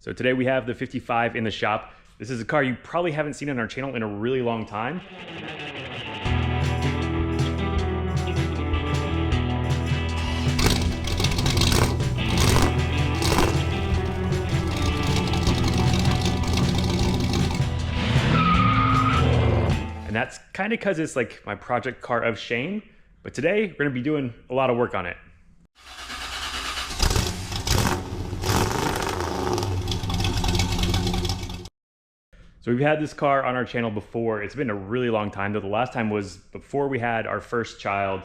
So today we have the 55 in the shop. This is a car you probably haven't seen on our channel in a really long time. And that's kind of because it's like my project car of shame. But today we're gonna be doing a lot of work on it. So we've had this car on our channel before. It's been a really long time though. The last time was before we had our first child,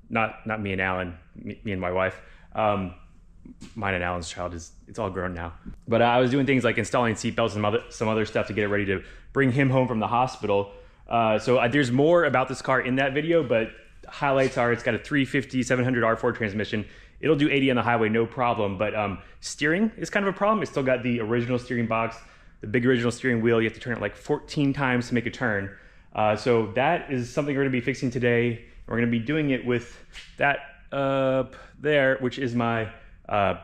not me and Alan, me and my wife. Mine and Alan's child it's all grown now. But I was doing things like installing seatbelts and some other stuff to get it ready to bring him home from the hospital. There's more about this car in that video, but highlights are it's got a 350 700 R4 transmission. It'll do 80 on the highway, no problem. But steering is kind of a problem. It's still got the original steering box, the big original steering wheel. You have to turn it like 14 times to make a turn. So that is something we're gonna be fixing today. We're gonna be doing it with that up there, which is my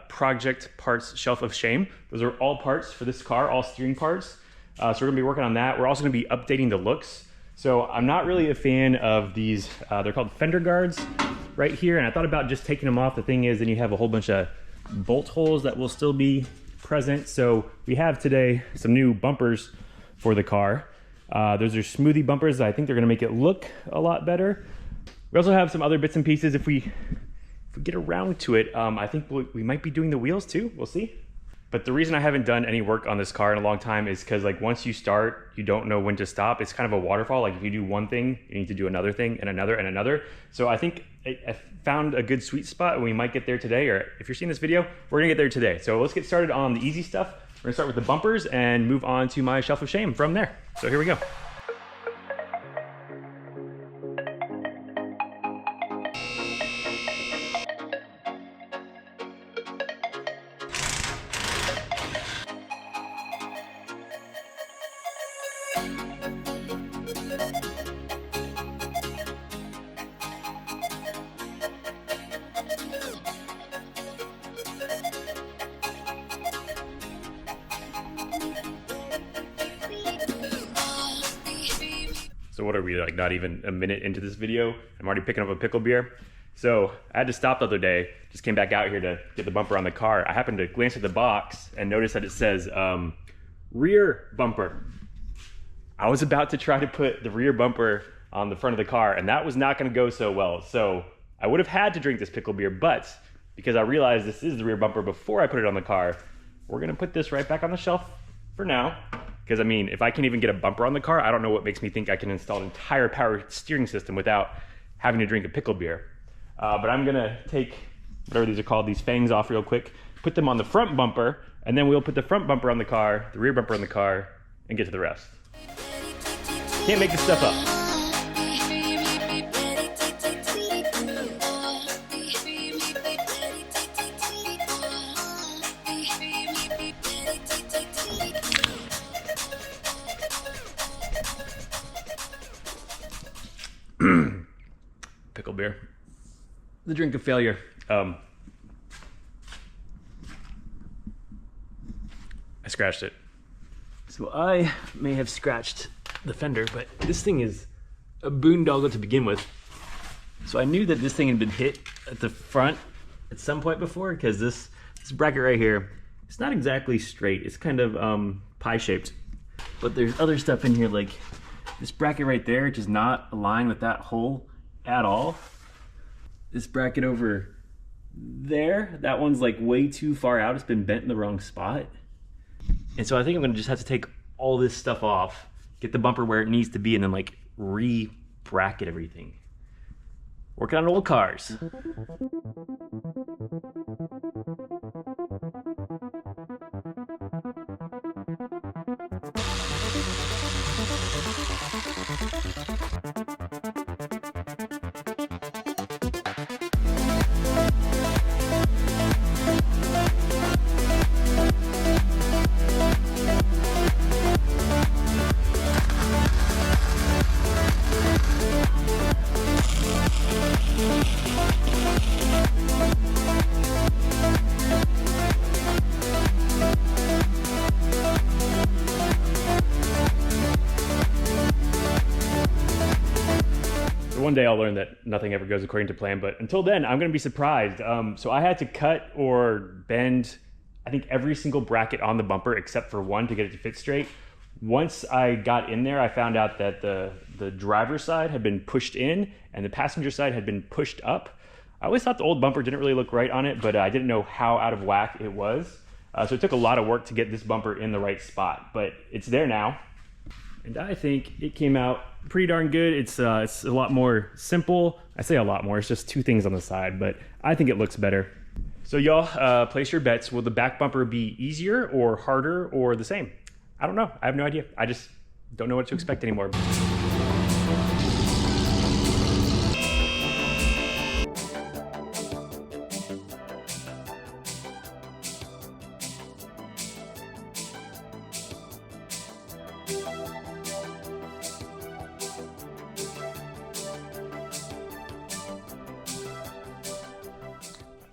project parts shelf of shame. Those are all parts for this car, all steering parts. So we're gonna be working on that. We're also gonna be updating the looks. So I'm not really a fan of these, they're called fender guards right here. And I thought about just taking them off. The thing is, then you have a whole bunch of bolt holes that will still be present. So we have today some new bumpers for the car. Those are smoothie bumpers. I think they're gonna make it look a lot better. We also have some other bits and pieces. If we get around to it, I think we might be doing the wheels too, we'll see. But the reason I haven't done any work on this car in a long time is because like once you start, you don't know when to stop. It's kind of a waterfall. Like if you do one thing, you need to do another thing and another and another. So I think I found a good sweet spot and we might get there today, or if you're seeing this video, we're gonna get there today. So let's get started on the easy stuff. We're gonna start with the bumpers and move on to my shelf of shame from there. So here we go. So what are we, like not even a minute into this video? I'm already picking up a pickle beer. So I had to stop the other day, just came back out here to get the bumper on the car. I happened to glance at the box and notice that it says rear bumper. I was about to try to put the rear bumper on the front of the car and that was not gonna go so well. So I would have had to drink this pickle beer, but because I realized this is the rear bumper before I put it on the car, we're gonna put this right back on the shelf for now. Because I mean, if I can even get a bumper on the car, I don't know what makes me think I can install an entire power steering system without having to drink a pickle beer. But I'm gonna take whatever these are called, these fangs off real quick, put them on the front bumper, and then we'll put the front bumper on the car, the rear bumper on the car, and get to the rest. Can't make this stuff up. Pickle beer, the drink of failure. I scratched it. So I may have scratched the fender, but this thing is a boondoggle to begin with. So I knew that this thing had been hit at the front at some point before, because this bracket right here, it's not exactly straight. It's kind of pie-shaped, but there's other stuff in here like this bracket right there, which is not aligned with that hole at all. This bracket over there, that one's like way too far out. It's been bent in the wrong spot. And so I think I'm gonna just have to take all this stuff off, get the bumper where it needs to be, and then like re-bracket everything. Working on old cars. day I'll learn that nothing ever goes according to plan, but until then, I'm gonna be surprised. So I had to cut or bend, I think, every single bracket on the bumper except for one to get it to fit straight. Once I got in there, I found out that the driver's side had been pushed in and the passenger side had been pushed up. I always thought the old bumper didn't really look right on it, but I didn't know how out of whack it was. So it took a lot of work to get this bumper in the right spot, but it's there now. And I think it came out pretty darn good. It's a lot more simple. I say a lot more, it's just two things on the side, but I think it looks better. So y'all, place your bets. Will the back bumper be easier or harder or the same? I don't know. I have no idea. I just don't know what to expect anymore.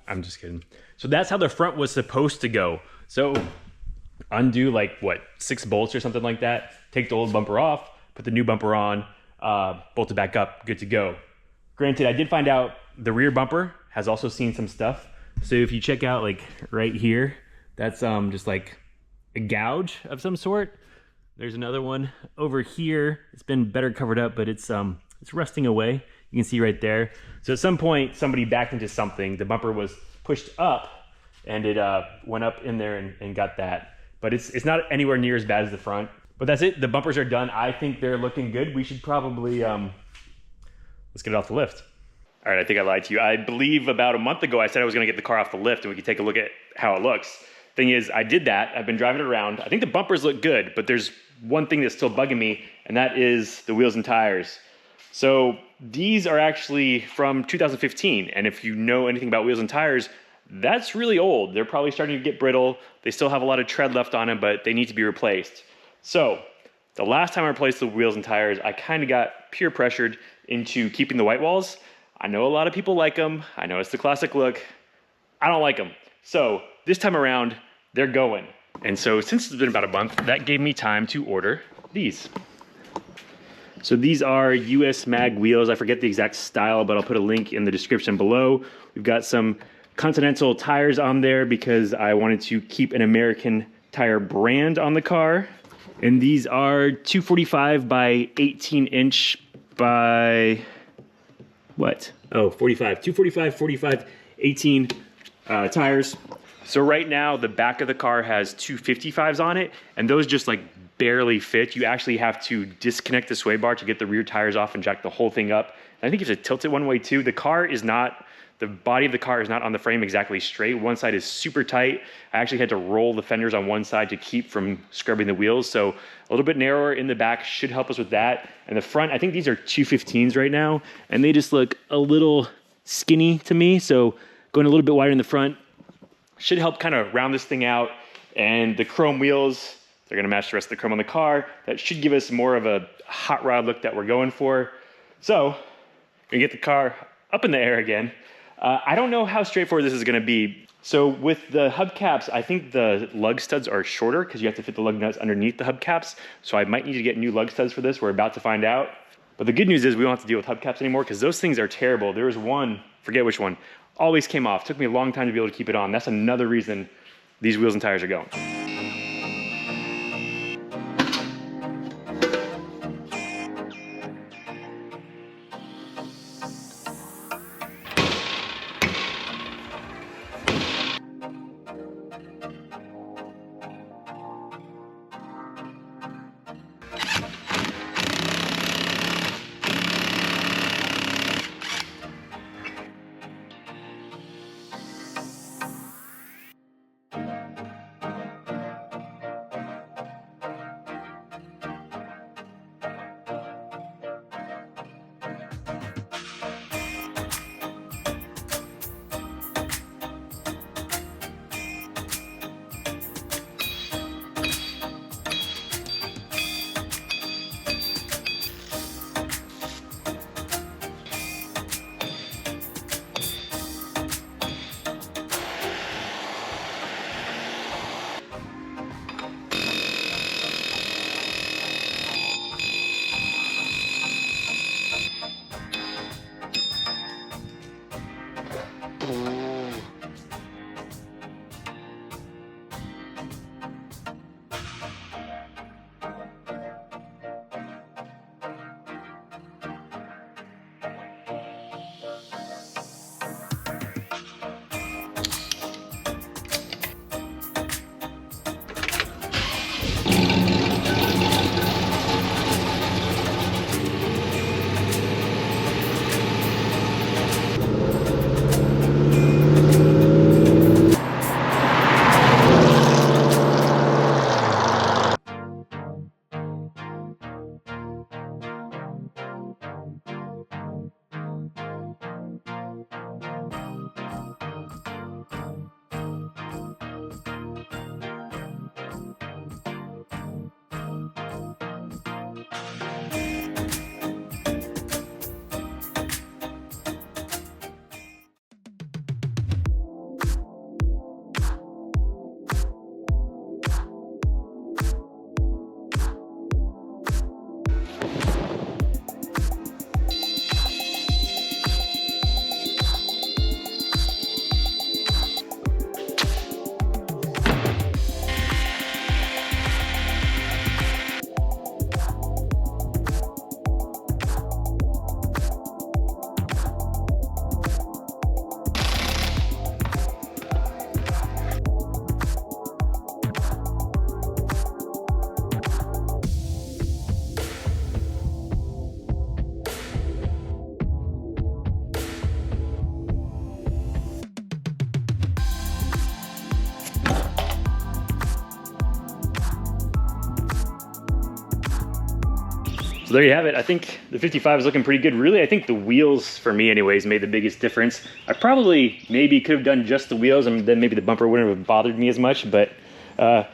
I'm just kidding. So that's how the front was supposed to go. So undo like what, 6 bolts or something like that, take the old bumper off, put the new bumper on, bolt it back up, good to go. Granted, I did find out the rear bumper has also seen some stuff. So if you check out like right here, that's just like a gouge of some sort. There's another one over here. It's been better covered up, but it's rusting away. You can see right there. So at some point, somebody backed into something. The bumper was pushed up and it went up in there and got that. But it's not anywhere near as bad as the front. But that's it, the bumpers are done. I think they're looking good. We should probably, let's get it off the lift. All right, I think I lied to you. I believe about a month ago, I said I was gonna get the car off the lift and we could take a look at how it looks. Thing is, I did that, I've been driving it around. I think the bumpers look good, but there's one thing that's still bugging me, and that is the wheels and tires. So these are actually from 2015, and if you know anything about wheels and tires, that's really old. They're probably starting to get brittle. They still have a lot of tread left on them, but they need to be replaced. So the last time I replaced the wheels and tires, I kind of got peer pressured into keeping the white walls. I know a lot of people like them. I know it's the classic look. I don't like them. So this time around, they're going. And so since it's been about a month, that gave me time to order these. So these are US Mag wheels. I forget the exact style, but I'll put a link in the description below. We've got some Continental tires on there because I wanted to keep an American tire brand on the car. And these are 245 by 18 inch by what? Oh, 45, 245, 45, 18 tires. So right now the back of the car has 255s on it, and those just like barely fit. You actually have to disconnect the sway bar to get the rear tires off and jack the whole thing up. And I think you have to tilt it one way too. The body of the car is not on the frame exactly straight. One side is super tight. I actually had to roll the fenders on one side to keep from scrubbing the wheels. So a little bit narrower in the back should help us with that. And the front, I think these are 215s right now, and they just look a little skinny to me. So going a little bit wider in the front should help kind of round this thing out. And the chrome wheels, they're gonna match the rest of the chrome on the car. That should give us more of a hot rod look that we're going for. So, gonna get the car up in the air again. I don't know how straightforward this is gonna be. So with the hubcaps, I think the lug studs are shorter because you have to fit the lug nuts underneath the hubcaps. So I might need to get new lug studs for this. We're about to find out. But the good news is we don't have to deal with hubcaps anymore because those things are terrible. There was one, forget which one, always came off. Took me a long time to be able to keep it on. That's another reason these wheels and tires are going. So there you have it. I think the 55 is looking pretty good. Really, I think the wheels, for me anyways, made the biggest difference. I probably maybe could have done just the wheels, and then maybe the bumper wouldn't have bothered me as much, but I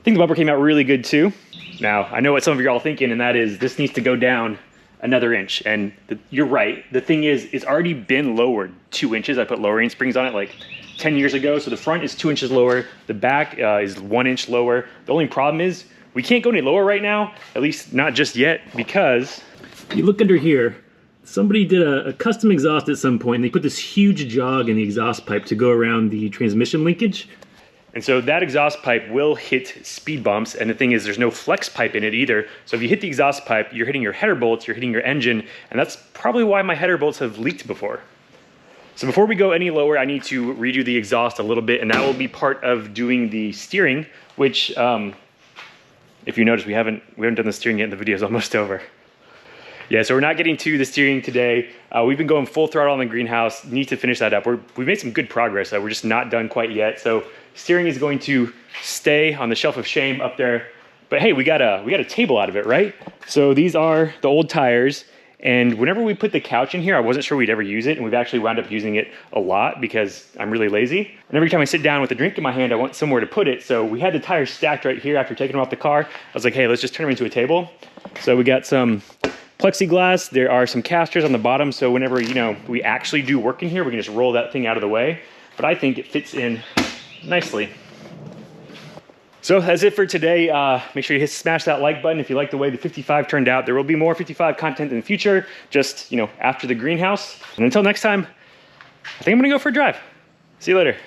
think the bumper came out really good too. Now, I know what some of y'all are thinking, and that is this needs to go down another inch. And you're right. The thing is, it's already been lowered 2 inches. I put lowering springs on it like 10 years ago. So the front is 2 inches lower. The back is 1 inch lower. The only problem is we can't go any lower right now, at least not just yet, because you look under here, somebody did a custom exhaust at some point, and they put this huge jog in the exhaust pipe to go around the transmission linkage. And so that exhaust pipe will hit speed bumps, and the thing is there's no flex pipe in it either. So if you hit the exhaust pipe, you're hitting your header bolts, you're hitting your engine, and that's probably why my header bolts have leaked before. So before we go any lower, I need to redo the exhaust a little bit, and that will be part of doing the steering, which if you notice, we haven't done the steering yet, and the video is almost over. Yeah, so we're not getting to the steering today. We've been going full throttle on the greenhouse. Need to finish that up. We've made some good progress. We're just not done quite yet. So steering is going to stay on the shelf of shame up there. But hey, we got a table out of it, right? So these are the old tires. And whenever we put the couch in here, I wasn't sure we'd ever use it. And we've actually wound up using it a lot because I'm really lazy. And every time I sit down with a drink in my hand, I want somewhere to put it. So we had the tires stacked right here after taking them off the car. I was like, hey, let's just turn them into a table. So we got some plexiglass. There are some casters on the bottom. So whenever, we actually do work in here, we can just roll that thing out of the way. But I think it fits in nicely. So that's it for today. Make sure you smash that like button if you like the way the 55 turned out. There will be more 55 content in the future, just, after the greenhouse. And until next time, I think I'm gonna go for a drive. See you later.